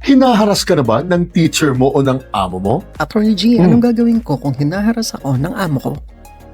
Hinaharas ka na ba ng teacher mo o ng amo mo? Attorney G, anong gagawin ko kung hinaharas ako ng amo ko?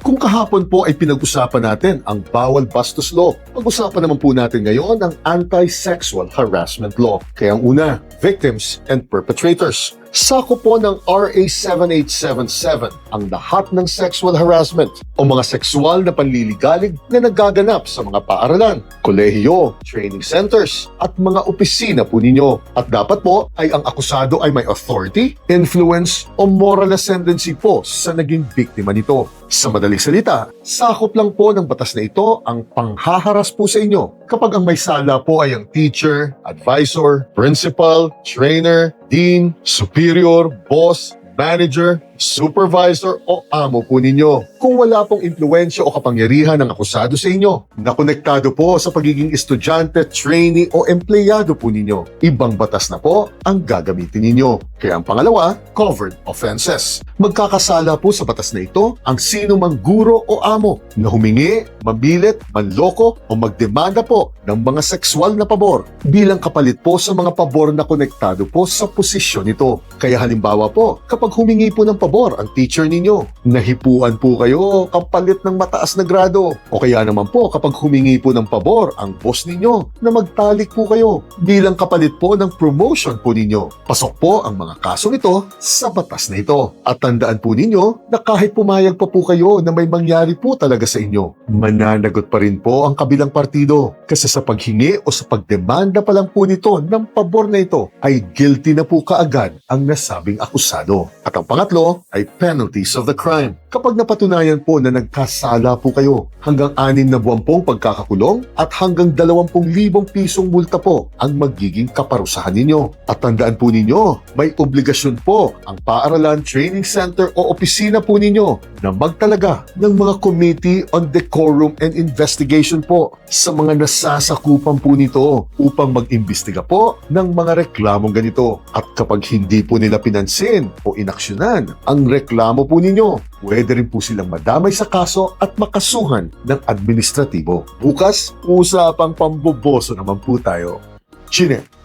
Kung kahapon po ay pinag-usapan natin ang bawal bastos law, pag-usapan naman po natin ngayon ang anti-sexual harassment law. Kaya ang una, victims and perpetrators. Sakop po ng RA 7877 ang lahat ng sexual harassment o mga sexual na panliligalig na nagaganap sa mga paaralan, kolehiyo, training centers at mga opisina po ninyo. At dapat po ay ang akusado ay may authority, influence o moral ascendancy po sa naging biktima nito. Sa madaling salita, sakop lang po ng batas na ito ang panghaharas po sa inyo kapag ang may sala po ay ang teacher, advisor, principal, trainer, dean, superior, boss, manager, supervisor o amo po ninyo. Kung wala pong impluensya o kapangyarihan ng akusado sa inyo, na konektado po sa pagiging estudyante, trainee o empleyado po ninyo, ibang batas na po ang gagamitin ninyo. Kaya ang pangalawa, covered offenses. Magkakasala po sa batas na ito ang sino mang guro o amo na humingi, mabilit, manloko o magdemanda po ng mga sexual na pabor bilang kapalit po sa mga pabor na konektado po sa posisyon nito. Kaya halimbawa po, kapag humingi po ng pabor ang teacher ninyo, nahipuan po kayo kapalit ng mataas na grado. O kaya naman po kapag humingi po ng pabor ang boss ninyo na magtalik po kayo bilang kapalit po ng promotion po ninyo. Pasok po ang mga kasong ito sa batas na ito. At tandaan po ninyo na kahit pumayag pa po kayo na may mangyari po talaga sa inyo, mananagot pa rin po ang kabilang partido. Kasi sa paghingi o sa pagdemanda pa lang po nito ng pabor na ito ay guilty na po kaagad ang nasabing akusado. At ang pangatlo ay penalties of the crime. Kapag napatunayan po na nagkasala po kayo, hanggang 6 na buwan pong pagkakakulong at hanggang 20,000 pisong multa po ang magiging kaparusahan ninyo. At tandaan po ninyo, may obligasyon po ang paaralan, training center o opisina po ninyo na magtalaga ng mga committee on decorum and investigation po sa mga nasasakupan po nito upang mag-imbestiga po ng mga reklamong ganito. At kapag hindi po nila pinansin o inaksyonan ang reklamo po ninyo, pwede rin po silang madamay sa kaso at makasuhan ng administratibo. Bukas, usapang pamboboso naman po tayo. Chine!